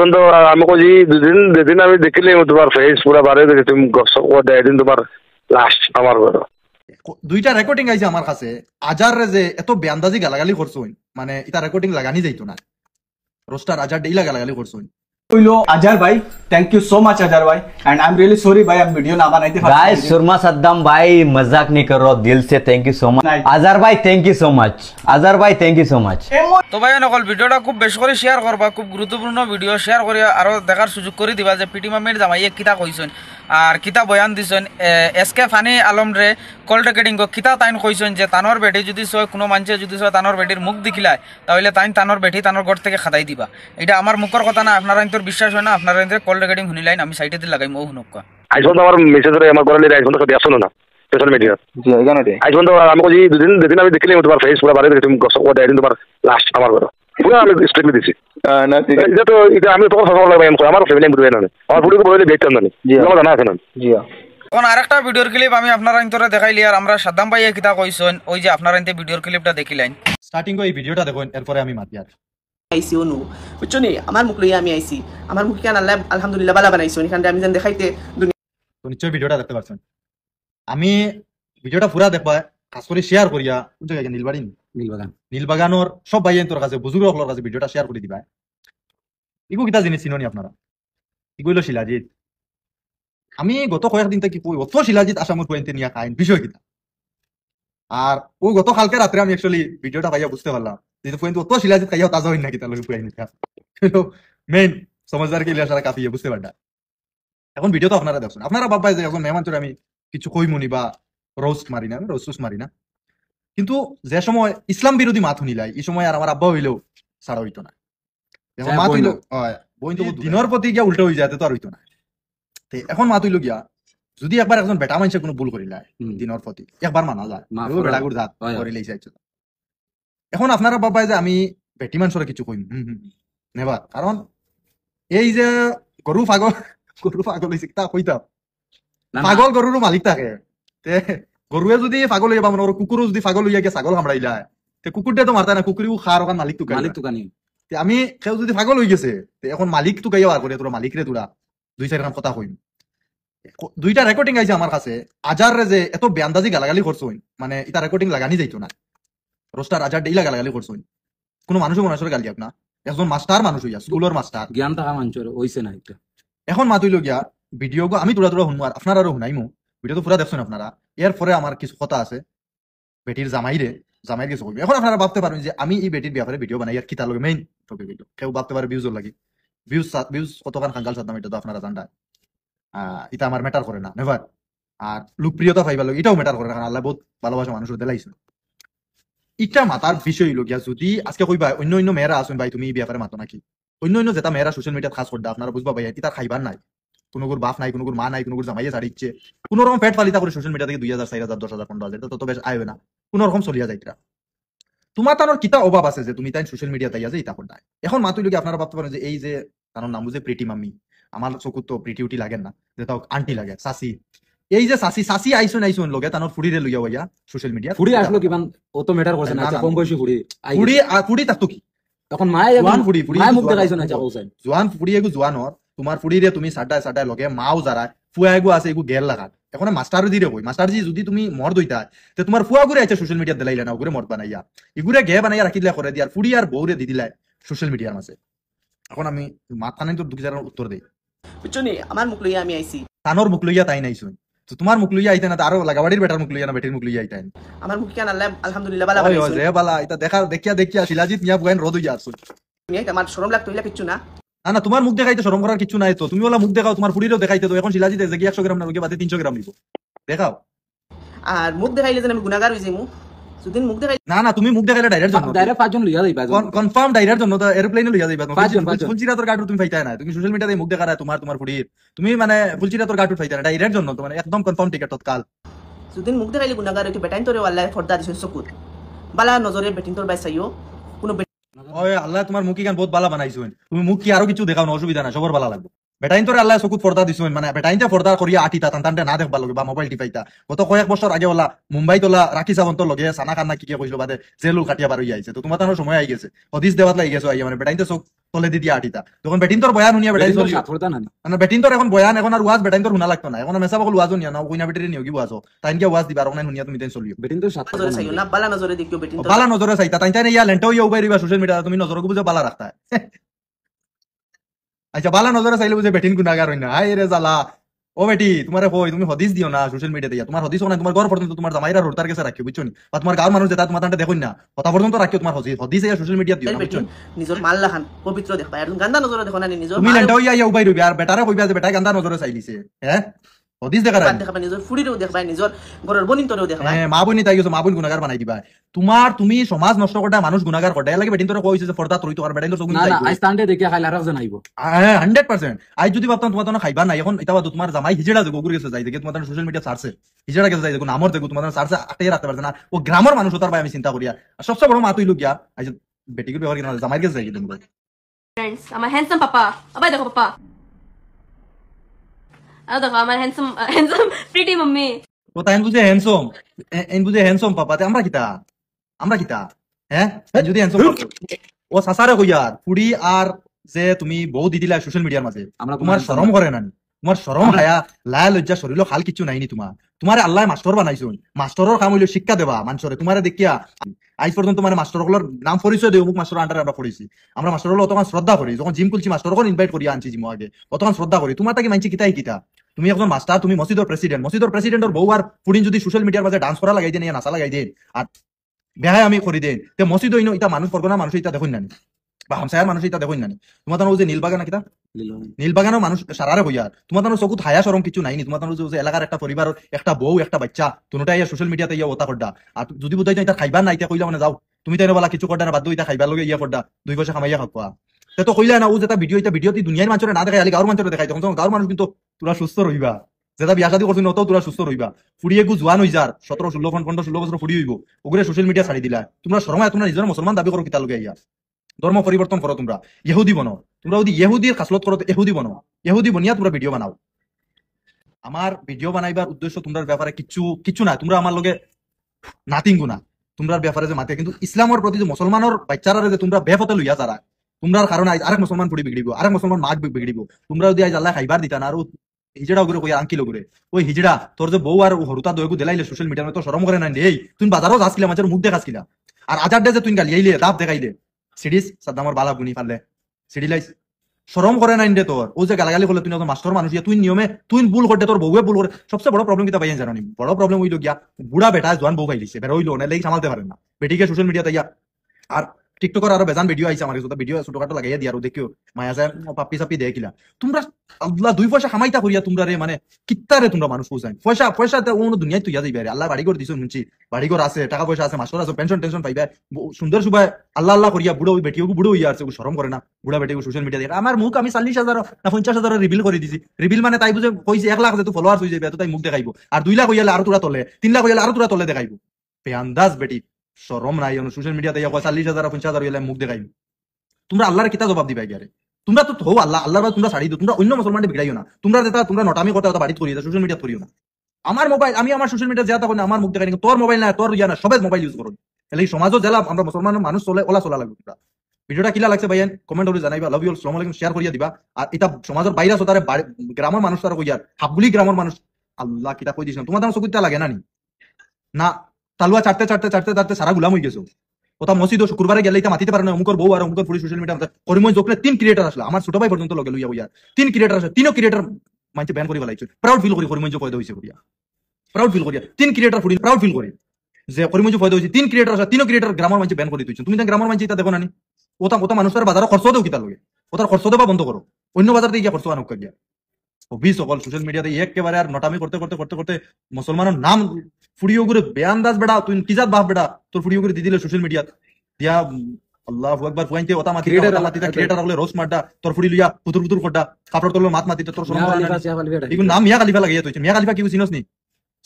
এখন তো আমি কইছি দুদিন আমি দেখিলে তোমার ফেস পুরা বারে দেখে তুমি গসক দেয় দিন তোমার লাস্ট আমার ঘর দুইটা রেকর্ডিং আইছে আমার কাছে আজার যে এত বেআন্দাজি গালাগালি করছুন মানে এটা রেকর্ডিং লাগানি যাইতো না রোস্টার আজার ডেইলা গালাগালি করছুন হইলো আজার ভাই থ্যাংক ইউ সো মাচ আজার ভাই and I am really sorry भाई हम वीडियो ना बनाते गाइस सुरमा सद्दाम भाई मजाक नहीं कर रहा दिल से थैंक यू सो मच আজার ভাই থ্যাংক ইউ সো মাচ আজার ভাই থ্যাংক ইউ সো মাচ তো ভাই নকল ভিডিওটা খুব বেশি করে শেয়ার করবা খুব গুরুত্বপূর্ণ ভিডিও শেয়ার করে আরো দেখার সুযোগ করে দিবা যে পিটি মামির জামাইয়ে কিতা কইছেন আর কিতা বয়ান দিছেন এসকে ফানি আলম রে কল রেকর্ডিং কিতা তাইন কইছেন যে তানোর বেটি যদি সয় কোনো মানুষে যদি সয় তানোর বেটির মুখ দেখিলায় তাহলে তানোর বেটি তানোর ঘর থেকে খাদাই দিবা এটা আমার মুখের কথা না আপনারা তোর বিশ্বাস হয় না আপনারা কল রেকর্ডিং শুনিলাইন আমি সাইটে দিয়ে লাগাই ও শুনুক আইফোন তো আমার মেসেজে আমার ঘরে আইফোন তো দেখছো না সোশ্যাল মিডিয়া জি এখানে আইফোন তো আমি কইছি দুদিন আমি দেখিলে তোমার ফেস পুরা বারে দেখে তুমি গসক দেয় দিন তোমার লাস্ট আমার ঘর পুরা আমি স্ট্রিক্টলি দিছি না ঠিক আছে এটা আমি তো কথা বললাম আমার ফ্যামিলি বুঝবে না আমার পুরো বলে দেখতাম না আমার জানা আছে না জি কোন আরেকটা ভিডিওর ক্লিপ আমি আপনারা ইন্তরে দেখাইলি আর আমরা সাদ্দাম ভাইয়ে কিতা কইছেন ওই যে আপনারা ইনতে ভিডিওর ক্লিপটা দেখিলেন স্টার্টিং এই ভিডিওটা দেখুন এরপরে আমি মাতি আর আইসি অনু বুঝছো নি আমার মুখ লইয়া আমি আইসি আমার মুখ কেন আল্লাহ আলহামদুলিল্লাহ বালা বানাইছো এখানে আমি যেন দেখাইতে তো নিশ্চয়ই ভিডিওটা দেখতে পাচ্ছেন আমি ভিডিওটা পুরা দেখবা খাস করে শেয়ার করিয়া কোন জায়গায় নীলবাড়ি নীলবাগানোর সব ভাই তোর কাছে বুজুর্গ সকলের কাছে ভিডিওটা শেয়ার করে দিবা ইগো কিতা জিনিস চিনি আপনারা ইগো হইল শিলাজিৎ আমি গত কয়েকদিন থেকে কই অত শিলাজিৎ আসামত পয়েন্টে নিয়ে খাইন বিষয় কিতা আর ও গত কালকে রাত্রে আমি অ্যাকচুয়ালি ভিডিওটা পাইয়া বুঝতে পারলাম যে পয়েন্ট অত শিলাজিৎ খাইয়া তাজা হইন না কিতা লগে পুরাই নিতা মেইন সমঝদার কে লিয়া সারা কাফিয়ে বুঝতে পারডা এখন ভিডিও তো আপনারা দেখছেন আপনারা ভাববাই যে এখন মেহমান তোরে আমি কিছু কইমুনি বা রোস্ট মারি না রোস্ট মারি না কিন্তু যে সময় ইসলাম বিরোধী মাত শুনিলাই এই সময় আর আমার আব্বা হইলেও ছাড়া হইতো না এখন মাত হইলো বই তো দিনের প্রতি গিয়া উল্টো হয়ে যাতে তো আর হইতো না এখন মাত হইলো গিয়া যদি একবার একজন বেটা মানুষে কোনো ভুল করিলাই দিনের প্রতি একবার মানা যায় বেটাগুর জাত করিলেই চাইছো এখন আপনারা ভাববাই যে আমি বেটি মানুষের কিছু কইম নেবার কারণ এই যে গরু পাগল হয়েছে তা কইতাম পাগল গরুর মালিক থাকে গরুয়ে যদি পাগল হইয়া মানে কুকুরও যদি পাগল হইয়া গিয়ে ছাগল কামড়াইলা তে কুকুরটা তো মারতা না কুকুরিও খার ওখান মালিক তুকানি আমি কেউ যদি পাগল হয়ে গেছে এখন মালিক তুকাইয়া আর করে তোরা মালিক রে তোরা দুই চার কথা কইম দুইটা রেকর্ডিং আইছে আমার কাছে আজার যে এত বেআন্দাজি গালাগালি করছুন মানে এটা রেকর্ডিং লাগানি যাইতো না রোস্টার আজার ডেইলা গালাগালি করছুন কোনো মানুষও মানুষের গালি না একজন মাস্টার মানুষ হইয়া স্কুলের মাস্টার জ্ঞান থাকা মানুষের হইছে না এটা এখন মাতুইল গিয়া ভিডিও আমি তোরা শুনবো আর আপনারা শুনাইমু ভিডিও তো পুরা দেখছেন আপনারা এর পরে আমার কিছু কথা আছে বেটির জামাইয়ের কিছু কইবে এখন আপনারা ভাবতে পারেন যে আমি এই বেটির ব্যাপারে ভিডিও বানাই আর কি তার লগে মেইন টপিক হইলো কেউ ভাবতে পারে ভিউজর লাগি ভিউজ কতখান খাঙ্গাল সাদ্দাম এটা তো আপনারা জানটা এটা আমার ম্যাটার করে না নেভার আর লোকপ্রিয়তা পাইবার লগে এটাও ম্যাটার করে না কারণ আল্লাহ বহুত ভালোবাসা মানুষের দেলাইছে এটা মাতার বিষয় হইল গিয়া যদি আজকে কইবা অন্য মেয়েরা আসুন ভাই তুমি এই ব্যাপারে মাতো নাকি অন্য যেটা মেয়েরা সোশ্যাল মিডিয়াত খাস করদা আপনারা বুঝবা ভাই এটা খাইবার নাই কোনো বাপ নাই কোনো মা নাই কোনো জামাইয়ে ছাড়িচ্ছে কোন রকম পেট ফালিতা করে সোশ্যাল মিডিয়া থেকে 2000 4000 10,000 15,000 এটা তো বেশ আইবে না কোন রকম চলিয়া যাইতরা তোমার তানোর কিতা অভাব আছে যে তুমি তাই সোশ্যাল মিডিয়া তাইয়া যে ইতা করদা এখন মাতুইল কি আপনারা ভাবতে পারেন যে এই যে তানোর নাম বুঝে প্রিটি মাম্মি আমার চকুত তো প্রিটিউটি লাগে না যে তাও আন্টি লাগে সাসি এই যে সাসি আইসুন লগে তানোর ফুড়িরে লইয়া হইয়া সোশ্যাল মিডিয়া ফুড়ি আসলো কিমান ও তো ম্যাটার করছে না কম বয়সী ফুড়ি তাতো কি তখন মায়ে জোয়ান ফুড়ি মায়ে মুখ দেখাইছো না যাও চাই জোয়ান ফুড়ি এগু জোয়ানর তোমার ফুড়িরে তুমি সাটায় লগে মাও যারা ফুয়া এগু আছে এগু গেল লাগাত এখন মাস্টার দিরে কই মাস্টার জি যদি তুমি মর দইতা তে তোমার ফুয়া গুরে আছে সোশ্যাল মিডিয়া দিলাইলা না ওগুরে মর বানাইয়া এগুরে গে বানাইয়া রাখি দিলা করে দিয়ার ফুড়ি আর বউরে দি দিলাই সোশ্যাল মিডিয়ার মাঝে এখন আমি মাথা নাই তো দুই জায়গার উত্তর দেই বুঝছো নি আমার মুখ লইয়া আমি আইসি তানোর মুখ লইয়া তাই নাইছুন তো তোমার মুখ লইয়া আইতে না আরো লাগাবাড়ির বেটার মুখ লইয়া না বেটির মুখ লইয়া আইতেন আমার মুখ কেন আল্লাহ আলহামদুলিল্লাহ বালা বানাইছো ওই যে বালা এটা দেখিয়া শিলাজিৎ নিয়া বুগাইন রদ হইয়া আসুন আমার শরম লাগতো হইলা কিচ্ছু না না তোমার মুখ দেখাইতে শরম করার কিছু নাই তো তুমি ওলা মুখ দেখাও তোমার ফুড়িরও দেখাইতে তো এখন শিলাজিৎ যে 100 গ্রাম না ওকে বাদে 300 গ্রাম নিব দেখাও আর মুখ দেখাইলে যেন আমি গুনাহগার হই যাইমু যদি মুখ দেখাই না তুমি মুখ দেখাইলে ডাইরেক্ট জন্য ডাইরেক্ট পাঁচজন লইয়া যাইবা কনফার্ম ডাইরেক্ট জন্য তো এরোপ্লেনে লইয়া যাইবা ফুলচিরাতর গাড়ি তুমি ফাইতা না তুমি সোশ্যাল মিডিয়াতে মুখ দেখারা তোমার ফুড়ির তুমি মানে ফুলচিরাতর গাড়ি ফাইতা না ডাইরেক্ট জন্য তো মানে একদম কনফার্ম টিকেট তৎকাল যদি মুখ দেখাইলে গুনাহগার হইতে বেটাইন তোরে আল্লাহ ফর্দা দিছেন চকুত বালা নজরে বেটিন তোর বাইসাইও কোনো ওই আল্লাহ তোমার মুখ ইখান বহুত বালা বানাইছো তুমি মুখ কি আরো কিছু দেখাও না অসুবিধা না সবার ভালো লাগবে বেটাইন তোর আল্লাহ চকুত পর্দা দিছুন মানে বেটাইনতে পর্দা করিয়া আটিতা তান্তানতে না দেখবা লগে বা মোবাইল টিপাইতা গত কয়েক বছর আগে ওলা মুম্বাই তোলা রাখি সাবন্ত লগে সানা কান্না কি কইছিল বাদে জেলুল কাটিয়া বার হইয়া আইছে তো তোমার তার সময় আই গেছে হদিস দেওয়াত লাগি গেছে আইয়া মানে বেটাইনতে চোখ তলে দি দিয়া আটিতা তখন বেটিন তোর বয়ান শুনিয়া বেটাইন চলি সাথরতা না মানে বেটিন তোর এখন বয়ান এখন আর ওয়াজ বেটাইন তোর শুনা লাগতো না এখন মেসা বকল ওয়াজও নিয়া না কইনা বেটিরে নিয়োগি ওয়াজ তাইনকে ওয়াজ দিবা আর ওখানে শুনিয়া তুমি তাই চলিও বেটিন তো সাথরতা নজরে চাইও না বালা নজরে দেখিও বেটিন তো বালা নজরে চাইতা তাই তাই ইয়া লেন্টাও ইয়া উবাইরিবা সোশ্যাল মিডিয়া তুমি নজরকে বুঝে বালা রাখতা আচ্ছা বালা নজরে চাইলে বুঝে বেটিন গুনাহগার হই না হাই রে জালা ও বেটি তোমারে কই তুমি হদিস দিও না সোশ্যাল মিডিয়াতে তোমার হদিস না তোমার ঘর পর্যন্ত তোমার জামাইরা রোডতার কাছে রাখিও বুঝছো নি বা তোমার গাঁর মানুষ যেটা তোমার তান্তে দেখুন না কথা পর্যন্ত রাখিও তোমার হদিস হদিস ইয়া সোশ্যাল মিডিয়া দিও না বুঝছো নি? নিজর মাল্লা খান পবিত্র দেখবা আর গান্দা নজরে দেখো না নিজর তুমি লেন্টাও ইয়া উবাই রইবে আর বেটারে কইবা যে বেটা গান্দা নজরে চাইলিছে হ্যাঁ হদিস দেখা রাখি দেখবা নিজর ফুড়িরেও দেখবা নিজর ঘরের বনিন্তরেও দেখবা হ্যাঁ মা বোনই তাই গেছো মা বোন গুনাহগার বানাই দিবা তুমি সমাজ নষ্ট করতে মানুষ গুনাহগার করতে এর লাগে বেটিন তোরে কইছে যে পর্দা তুই তো আর বেটাইলো চগুন না না চাইবো আজ তান্ডে দেখিয়া খাইলে আর একজন আইব হ্যাঁ 100% আই যদি ভাবতাম তোমার তো খাইবা না এখন এটা বাদ তোমার জামাই হিজড়া যে গোগুর গেছে যাই দেখে তোমার সোশ্যাল মিডিয়া সার্চে হিজড়া গেছে যাই দেখো নামর দেখো তোমার সার্চে আটকে রাখতে পারছে না ও গ্রামের মানুষ তার ভাই আমি চিন্তা করিয়া আর সবচেয়ে বড় মা তুই লোক গিয়া আজ বেটিকে ব্যবহার কিনা জামাই গেছে যাই তুমি Friends, আমার হ্যান্ডসাম পাপা আবার দেখো পাপা আর দেখো আমার হ্যান্ডসাম প্রিটি মাম্মি ও তাই বুঝে হ্যান্ডসম এন বুঝে হ্যান্ডসম পাপাতে আমরা কিতা হ্যাঁ যদি হ্যান্ডসম ও সাসারে কইয়া ফুড়ি আর যে তুমি বউ দি দিলা সোশ্যাল মিডিয়ার মাঝে আমরা তোমার শরম করে না তোমার শরম হায়া লায়া লজ্জা শরীর খাল কিছু নাইনি তোমার আল্লাহ মাস্টার বানাইছুন মাস্টারের কাম হইলো শিক্ষা দেবা মানুষরে তোমারে দেখিয়া আজ পর্যন্ত মানে মাস্টারগুলোর নাম পরিচয় দেয় অমুক মাস্টার আন্ডারে আমরা পড়েছি আমরা মাস্টারগুলো অতক্ষণ শ্রদ্ধা করি যখন জিম খুলছি মাস্টারকে ইনভাইট করিয়া আনছি জিম আগে অতক্ষণ শ্রদ্ধা করি তোমার তাকে মানছি কিতা তুমি একজন মাস্টার তুমি মসজিদের প্রেসিডেন্টের বউ আর পুরিন যদি সোশ্যাল মিডিয়ার মাঝে ডান্স করা লাগাই দেন নাচা লাগাই দেন আর বেহায় আমি করি দেন তে মসজিদ হইনো এটা মানুষ পরগনা মানুষ এটা দেখুন নানি বা হামসায়ার মানুষ এটা দেখুন নানি তোমার তার যে নীলবাগান কিতা নীলবাগানের মানুষ সারারে হইয়া তোমার তার চকুত হায়া সরম কিছু নাইনি তোমার তার যে এলাকার একটা পরিবার একটা বউ একটা বাচ্চা দুটাই সোশ্যাল মিডিয়াতে ইয়া ওতা করডা আর যদি বুঝাই এটা খাইবা না এটা কইলা মানে যাও তুমি তাই বলা কিছু করডা না বাদ এটা খাইবার লগে ইয়া করডা 2 পয়সা কামাইয়া খাওয়া তো কইলা না ও যেটা ভিডিওতে দুনিয়ার মানুষের না দেখাই গাঁর মানুষের দেখাই তখন গাঁর মানুষ কিন্তু তোরা সুস্থ রইবা যেটা বিয়া শাদী করছিস নতো তোরা সুস্থ রইবা ফুড়িয়ে গু জোয়ান হই যার 17-16 বছর ফুড়ি হইব ওগুলো সোশ্যাল মিডিয়া ছাড়ি দিলা তোমরা শরমায় তোমরা নিজের মুসলমান দাবি করো কিতা লগে ইয়া ধর্ম পরিবর্তন করো তোমরা ইহুদি বনো তোমরা যদি ইহুদির খাসলত করো ইহুদি বনো ইহুদি বনিয়া তোমরা ভিডিও বানাও আমার ভিডিও বানাইবার উদ্দেশ্য তোমরা ব্যাপারে কিছু না তোমরা আমার লগে নাথিং গুনা তোমরা ব্যাপারে যে মাতে কিন্তু ইসলামের প্রতি যে মুসলমানের বাচ্চারা যে তোমরা বেফতে লইয়া যারা তোমরা কারণে আরেক মুসলমান ফুড়ি বিগড়িব আরেক মুসলমান মাক বিগড়িব তোমরা যদি আজ আল্লাহ খাইবার দিতা না আর হিজড়া ওগুলো কই আঙ্কিল ওগুলো ওই হিজড়া তোর যে বউ আর হরুতা দয়গু দিলাইলে সোশ্যাল মিডিয়ার তো শরম করে না এই তুমি বাজারও যাচ্ছিলা মাঝের মুখ দেখাচ্ছিলা আর আজার ডে যে তুই গালিয়াইলে দাপ দেখাইলে সিডিস সাদ্দামর বালা গুনি পারলে সিডি লাইস শরম করে না ইন্ডে তোর ও যে গালাগালি করলে তুই মাস্টার মানুষ তুই নিয়মে তুই ভুল করতে তোর বউয়ে ভুল করে সবচেয়ে বড় প্রবলেম কিতা পাইয়া জানি বড় প্রবলেম হইলো গিয়া বুড়া বেটা জোয়ান বউ খাইলিছে বের হইলো না লেগে সামালতে পারে না বেটিকে সোশ্যাল মিডিয়াতে ইয়া আর টিকটকের আরো বেজান ভিডিও আইছে আমার কাছে ভিডিও ছোটখাটো লাগাইয়া দিয়া আর দেখিও মায়া যায় পাপ্পি সাপ্পি দেখিলা তোমরা আল্লাহ 2 পয়সা কামাইতা করিয়া তোমরা রে মানে কিত্তারে তোমরা মানুষ পৌঁছাই পয়সা অন্য দুনিয়ায় তুই যাইবে আল্লাহ বাড়ি করে দিছো শুনছি বাড়ি ঘর আছে টাকা পয়সা আছে মাস্টার আছে টেনশন পাইবে সুন্দর সুবাই আল্লাহ করিয়া বুড়ো বেটিও বুড়ো হইয়া আছে শরম করে না বুড়া বেটিও সোশ্যাল মিডিয়া দিয়ে আমার মুখ আমি 40,000 না 50,000 রিভিল করে দিছি রিভিল মানে তাই বুঝে কইছে 1 লাখ যে তুই ফলোয়ার হই যাবে তো তাই মুখ দেখাইবো আর 2 লাখ হইয়ালে আর তোরা তলে 3 লাখ হইয়ালে আর তোরা তলে দেখাইবো বেআন্দাজ বেটি শরম নাই সোশ্যাল মিডিয়াতে 40,000 50,000 হইলে মুখ দেখাইব তোমরা আল্লাহর কিতা জবাব দিবা গিয়ারে তোমরা তো হো আল্লাহর বাদ তোমরা ছাড়ি দিও তোমরা অন্য মুসলমানকে বিগড়াইও না তোমরা নটামি করতে হতো বাড়িতে করিও সোশ্যাল মিডিয়া করিও না আমার মোবাইল আমি আমার সোশ্যাল মিডিয়া যেটা করি আমার মুখ দেখাই তোর মোবাইল না তোর ইয়া না সবাই মোবাইল ইউজ করো এলে সমাজও জেলা আমরা মুসলমান মানুষ চলে ওলা চলা লাগবে তোমরা ভিডিওটা কিলা লাগছে ভাইয়ান কমেন্ট করে জানাইবা লাভ ইউ অল আসসালামু আলাইকুম শেয়ার করিয়া দিবা আর এটা সমাজের বাইরে সতারে গ্রামের মানুষ তারা কইয়ার হাবগুলি গ্রামের মানুষ আল্লাহ কিতা কই দিছ তোমার চকুতে লাগে না নি না তালুয়া চাটতে সারা গুলাম হয়ে গেছো ওটা মসজিদ শুক্রবারে গেলে এটা মাতিতে পারে না অমুকর বউ আর অমুকর পুলিশ সোশ্যাল মিডিয়া করিমই যোগলে 3 ক্রিয়েটর আসলে আমার ছোট ভাই পর্যন্ত লগে লইয়া হইয়া 3 ক্রিয়েটর আসলে 3 ক্রিয়েটর মানছে ব্যান করি বলাইছে প্রাউড ফিল করি করিমই পয়দা হইছে করিয়া প্রাউড ফিল করিয়া 3 ক্রিয়েটর ফুড়ি প্রাউড ফিল করি যে করিমই পয়দা হইছে 3 ক্রিয়েটর আসলে 3 ক্রিয়েটর গ্রামের মানছে ব্যান করে দিছো তুমি গ্রামের মানছে এটা দেখো না নি ওটা মানুষের বাজারে খরচ দেও কিতা লগে ওটার খরচ দেবা বন্ধ করো অন্য বাজার থেকে গিয়া খরচ আনুক গিয়া অভি সকল সোশ্যাল মিডিয়াতে একেবারে আর নটামি করতে মুসলমানের নাম ফুড়িও করে বেআন্দাজ বেড়া তুই কিজাত বাপ বেড়া তোর ফুড়িও করে দি দিলে সোশ্যাল মিডিয়াত দিয়া আল্লাহু আকবার পুয়াইতে ওটা মাতি ক্রিয়েটর হলে রোজ মারডা তোর ফুড়ি লিয়া পুতুর করডা কাপড় তোর মাত মাতি তোর শরম করে না এগুন নাম মিয়া খালিফা লাগাইয়া তুইছ মিয়া খালিফা কি চিনস নি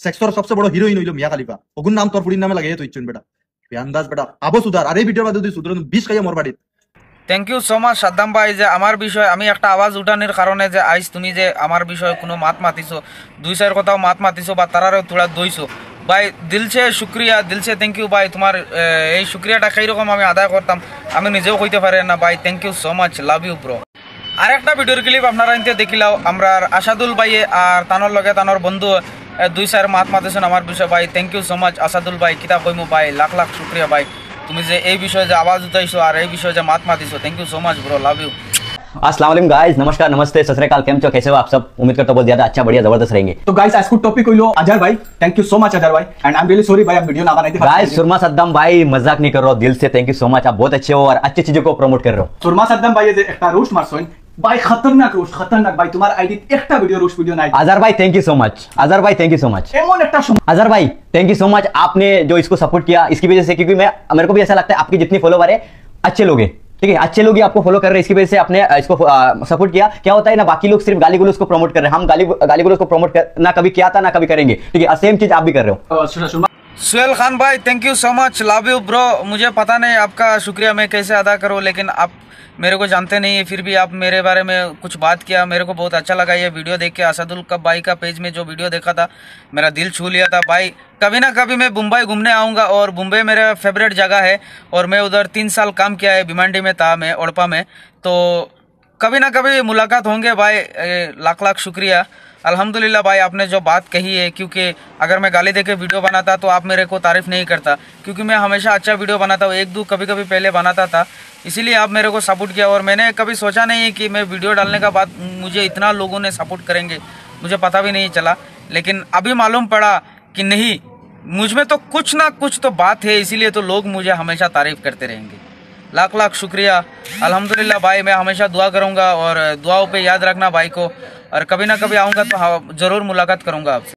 সেক্সর সবচেয়ে বড় হিরোইন হইলো মিয়া খালিফা ওগুন নাম তোর ফুড়ির নামে লাগাইয়া তুইছ বেটা বেআন্দাজ বেটা আবো সুদার আর এই ভিডিওর মধ্যে তুই সুদার 20 খাইয়া মোর বাড়ি thank you so much Saddam ভাই যে আমার বিষয় আমি একটা আওয়াজ উঠানোর কারণে যে আইস তুমি যে আমার বিষয়ে কোনো মাত মাতিছো দুই চার কথাও মাত মাতিছো বা তারারও তোলা দইছো ভাই দিলছে শুক্রিয়া দিলছে থ্যাংক ইউ ভাই তোমার এই শুক্রিয়াটা সেইরকম আমি আদায় করতাম আমি নিজেও কইতে পারি না ভাই thank you so much love you bro. আর একটা ভিডিওর ক্লিপ আপনারা ইনতে দেখিলাও আমরা আসাদুল ভাই আর তানোর লগে তানোর বন্ধু দুই চার মাত মাতিছেন আমার বিষয় ভাই thank you so much Asadul ভাই কিতা কইমু ভাই লাখ লাখ শুক্রিয়া ভাই তুমি যে এই বিষয়ে যে আওয়াজ উঠাইছো আর এই বিষয়ে যে মাত মাতিছো thank you so much bro love you. अस्सलाम वालेकुम गाइस, नमस्कार नमस्ते सत श्री अकाल, केम छो, कैसे हो आप सब? उम्मीद करता हूं बहुत ज्यादा अच्छा बढ़िया जबरदस्त रहेंगे। तो गाइस आज को टॉपिक होइलो अजहर भाई, thank you so much Azhar भाई and I am really sorry भाई आप वीडियो ना बनाई थी। गाइस सुरमा सद्दाम भाई मजाक नहीं कर रहा हूं, दिल से थैंक यू सो मच, आप बहुत अच्छे हो और अच्छी चीजों को प्रमोट कर रहे हो। सुरमा सद्दाम भाई যে একটা রোস্ট মারছন ভাই খতরনাক রোস্ট খতরনাক ভাই তোমার আইডি একটা ভিডিও রোস্ট ভিডিও নাই। अजहर भाई thank you so much, Azhar भाई थैंक यू सो मच, এমন একটা अजहर भाई थैंक यू सो मच, आपने जो इसको सपोर्ट किया इसकी वजह से, क्योंकि मेरे को भी ऐसा लगता है आपकी जितनी फॉलोवर है अच्छे लोग हैं, ठीक है, अच्छे लोग ही आपको फॉलो कर रहे हैं, इसकी वजह से आपने इसको सपोर्ट किया। क्या होता है ना, बाकी लोग सिर्फ गाली गलौज को प्रमोट कर रहे हैं, हम गाली गलौज को प्रमोट ना कभी किया था ना कभी करेंगे, ठीक है, सेम चीज आप भी कर रहे हो। सुहेल खान भाई thank you so much love you bro. मुझे पता नहीं आपका शुक्रिया मैं कैसे अदा करूं, लेकिन आप मेरे को जानते नहीं है फिर भी आप मेरे बारे में कुछ बात किया, मेरे को बहुत अच्छा लगा ये वीडियो देख के। असदुल कब भाई का पेज में जो वीडियो देखा था मेरा दिल छू लिया था भाई। कभी ना कभी मैं मुंबई घूमने आऊँगा और मुंबई मेरा फेवरेट जगह है और मैं उधर 3 साल काम किया है, भिमांडी में था मैं, ओड़पा में, तो कभी ना कभी मुलाकात होंगे भाई। लाख लाख शुक्रिया अल्हम्दुलिल्लाह भाई आपने जो बात कही है, क्योंकि अगर मैं गाली देके वीडियो बनाता तो आप मेरे को तारीफ नहीं करता, क्योंकि मैं हमेशा अच्छा वीडियो बनाता हूँ, एक दो कभी कभी पहले बनाता था, इसीलिए आप मेरे को सपोर्ट किया। और मैंने कभी सोचा नहीं है कि मैं वीडियो डालने का बाद मुझे इतना लोगों ने सपोर्ट करेंगे, मुझे पता भी नहीं चला, लेकिन अभी मालूम पड़ा कि नहीं, मुझ में तो कुछ ना कुछ तो बात है, इसीलिए तो लोग मुझे हमेशा तारीफ करते रहेंगे। लाख लाख शुक्रिया अल्हम्दुलिल्लाह भाई, मैं हमेशा दुआ करूँगा और दुआओं पे याद रखना भाई को, और कभी ना कभी आऊँगा तो हाँ ज़रूर मुलाकात करूँगा आपसे।